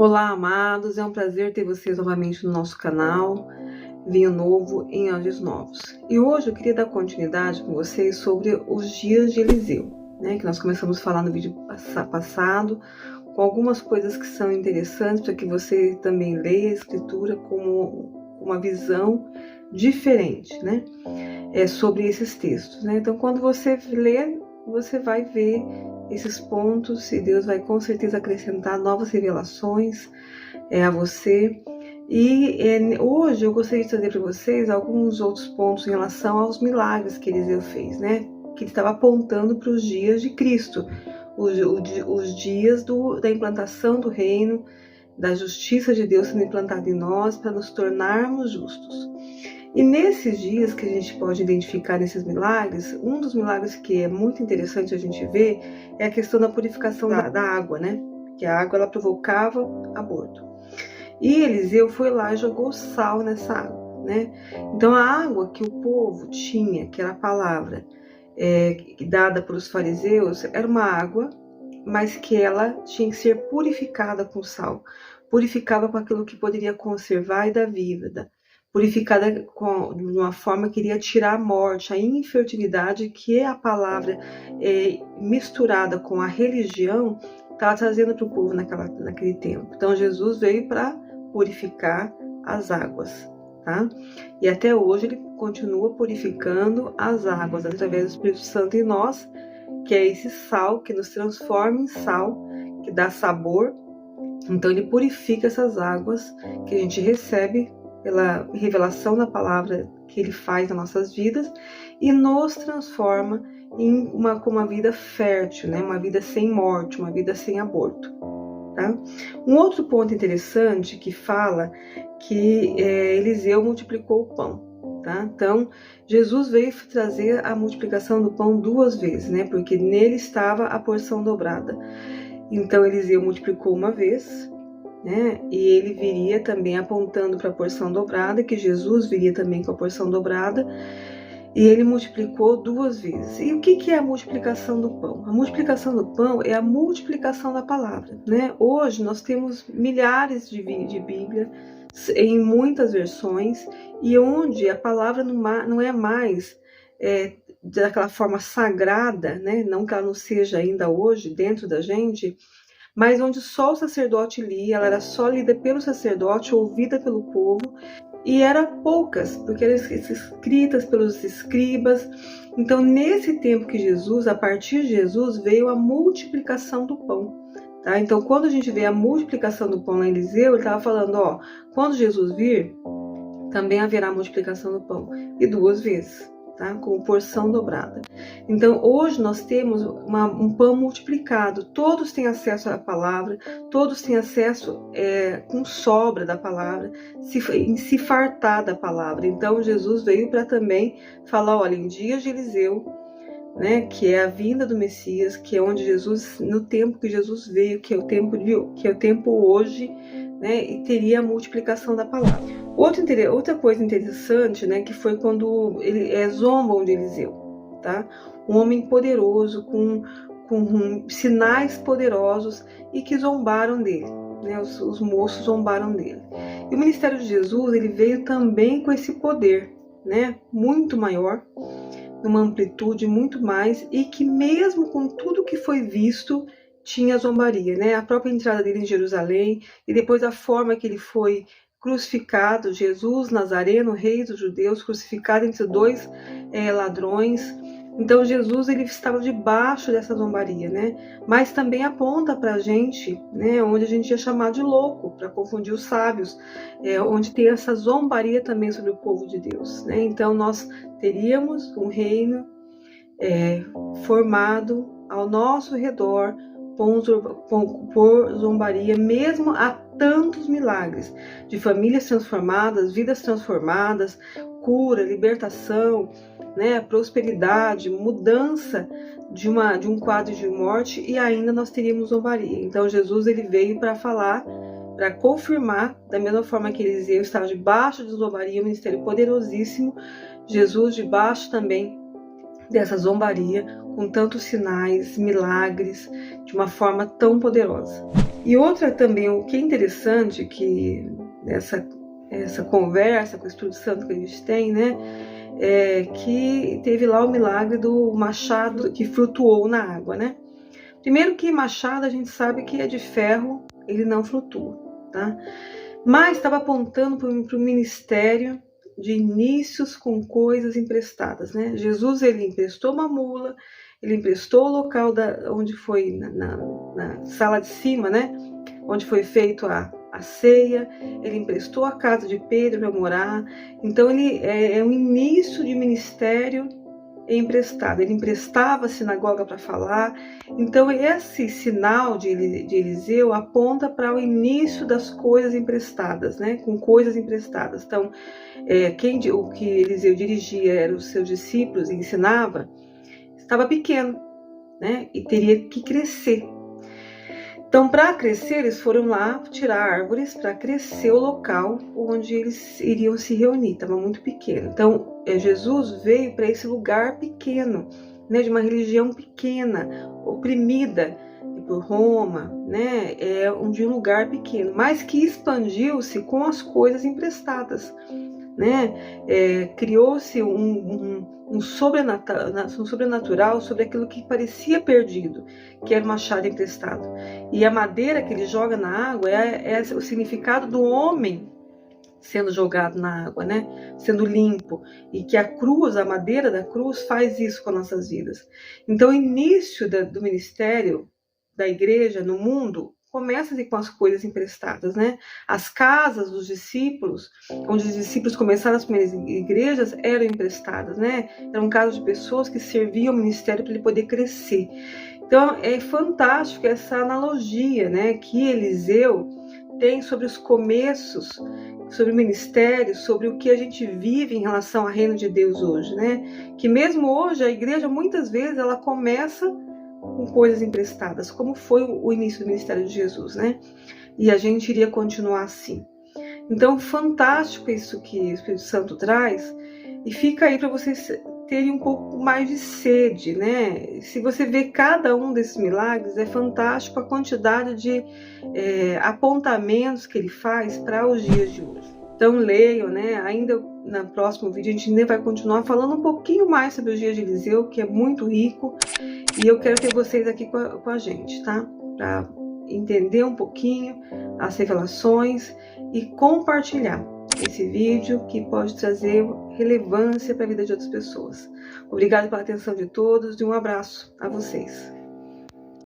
Olá, amados, é um prazer ter vocês novamente no nosso canal, Vinho Novo em Áudios Novos. E hoje eu queria dar continuidade com vocês sobre os dias de Eliseu, né? Que nós começamos a falar no vídeo passado, com algumas coisas que são interessantes para que você também leia a Escritura como uma visão diferente, né? Sobre esses textos, né? Então, quando você lê, você vai ver esses pontos e Deus vai com certeza acrescentar novas revelações a você. E hoje eu gostaria de trazer para vocês alguns outros pontos em relação aos milagres que Eliseu fez, né? Que ele estava apontando para os dias de Cristo, os dias da implantação do reino, da justiça de Deus sendo implantada em nós para nos tornarmos justos. E nesses dias que a gente pode identificar nesses milagres, um dos milagres que é muito interessante a gente ver é a questão da purificação da água, né? Que a água ela provocava aborto. E Eliseu foi lá e jogou sal nessa água, né? Então a água que o povo tinha, que era a palavra dada pelos fariseus, era uma água, mas que ela tinha que ser purificada com sal, purificada com aquilo que poderia conservar e dar vida, purificada de uma forma que iria tirar a morte, a infertilidade que a palavra misturada com a religião estava trazendo para o povo naquele tempo. Então Jesus veio para purificar as águas, tá? E até hoje ele continua purificando as águas através do Espírito Santo em nós, que é esse sal que nos transforma em sal, que dá sabor. Então ele purifica essas águas que a gente recebe pela revelação da palavra que ele faz nas nossas vidas e nos transforma em uma vida fértil, né? Uma vida sem morte, uma vida sem aborto. Tá? Um outro ponto interessante que fala que Eliseu multiplicou o pão. Tá? Então, Jesus veio trazer a multiplicação do pão 2 vezes, né? Porque nele estava a porção dobrada. Então, Eliseu multiplicou uma vez, né? E ele viria também apontando para a porção dobrada, que Jesus viria também com a porção dobrada, e ele multiplicou 2 vezes. E o que é a multiplicação do pão? A multiplicação do pão é a multiplicação da palavra, né? Hoje nós temos milhares de Bíblia em muitas versões, e onde a palavra não é mais daquela forma sagrada, né? Não que ela não seja ainda hoje dentro da gente, mas onde só o sacerdote lia, ela era só lida pelo sacerdote, ouvida pelo povo, e eram poucas, porque eram escritas pelos escribas. Então, nesse tempo que Jesus, a partir de Jesus, veio a multiplicação do pão. Tá? Então, quando a gente vê a multiplicação do pão na Eliseu, ele estava falando, quando Jesus vir, também haverá multiplicação do pão, e 2 vezes. Tá? Com porção dobrada. Então, hoje nós temos um pão multiplicado. Todos têm acesso à palavra, todos têm acesso com sobra da palavra, em se fartar da palavra. Então, Jesus veio para também falar, olha, em dias de Eliseu, né, que é a vinda do Messias, que é onde Jesus, no tempo que Jesus veio, que é o tempo hoje, né, e teria a multiplicação da palavra. Outra coisa interessante, né, que foi quando zombam de Eliseu, tá? Um homem poderoso, com sinais poderosos, e que zombaram dele, né? Os moços zombaram dele. E o ministério de Jesus, ele veio também com esse poder, né, muito maior, numa amplitude muito mais, e que mesmo com tudo que foi visto, tinha zombaria, né? A própria entrada dele em Jerusalém, e depois a forma que ele foi crucificado, Jesus Nazareno, rei dos judeus, crucificado entre 2 ladrões. Então Jesus, ele estava debaixo dessa zombaria, né? Mas também aponta para a gente, né, onde a gente é chamado de louco, para confundir os sábios, onde tem essa zombaria também sobre o povo de Deus, né? Então nós teríamos um reino formado ao nosso redor por zombaria, mesmo a tantos milagres de famílias transformadas, vidas transformadas, cura, libertação, né, prosperidade, mudança de um quadro de morte, e ainda nós teríamos zombaria. Então Jesus, ele veio para falar, para confirmar, da mesma forma que Eliseu estava debaixo de zombaria, um ministério poderosíssimo, Jesus debaixo também dessa zombaria, com tantos sinais, milagres, de uma forma tão poderosa. E outra também, o que é interessante, que essa conversa com o Espírito Santo que a gente tem, né, é que teve lá o milagre do machado que flutuou na água, né? Primeiro que machado a gente sabe que é de ferro, ele não flutua, tá? Mas estava apontando para o ministério de inícios com coisas emprestadas, né? Jesus, ele emprestou uma mula, ele emprestou o local onde foi na sala de cima, né? Onde foi feito a ceia, ele emprestou a casa de Pedro para morar. Então ele é um início de ministério emprestado. Ele emprestava a sinagoga para falar. Então esse sinal de Eliseu aponta para o início das coisas emprestadas, né? Com coisas emprestadas. Então o que Eliseu dirigia eram os seus discípulos e ensinava, estava pequeno, né? E teria que crescer. Então, para crescer, eles foram lá tirar árvores para crescer o local onde eles iriam se reunir. Estava muito pequeno. Então, Jesus veio para esse lugar pequeno, né, de uma religião pequena, oprimida por Roma, né, de um lugar pequeno, mas que expandiu-se com as coisas emprestadas, né? Criou-se um sobrenatural sobre aquilo que parecia perdido, que era o machado emprestado. E a madeira que ele joga na água é o significado do homem sendo jogado na água, né? Sendo limpo. E que a madeira da cruz faz isso com nossas vidas. Então, o início do ministério da igreja no mundo começa com as coisas emprestadas, né? As casas dos discípulos, onde os discípulos começaram as primeiras igrejas, eram emprestadas, né? Eram casas de pessoas que serviam o ministério para ele poder crescer. Então, é fantástico essa analogia, né, que Eliseu tem sobre os começos, sobre o ministério, sobre o que a gente vive em relação ao reino de Deus hoje, né? Que mesmo hoje a igreja, muitas vezes, ela começa com coisas emprestadas, como foi o início do ministério de Jesus, né? E a gente iria continuar assim. Então, fantástico isso que o Espírito Santo traz, e fica aí para vocês terem um pouco mais de sede, né? Se você vê cada um desses milagres, é fantástico a quantidade de apontamentos que ele faz para os dias de hoje. Então leiam, né? Ainda no próximo vídeo a gente ainda vai continuar falando um pouquinho mais sobre os dias de Eliseu, que é muito rico, e eu quero ter vocês aqui com a gente, tá? Para entender um pouquinho as revelações e compartilhar esse vídeo que pode trazer relevância para a vida de outras pessoas. Obrigada pela atenção de todos e um abraço a vocês.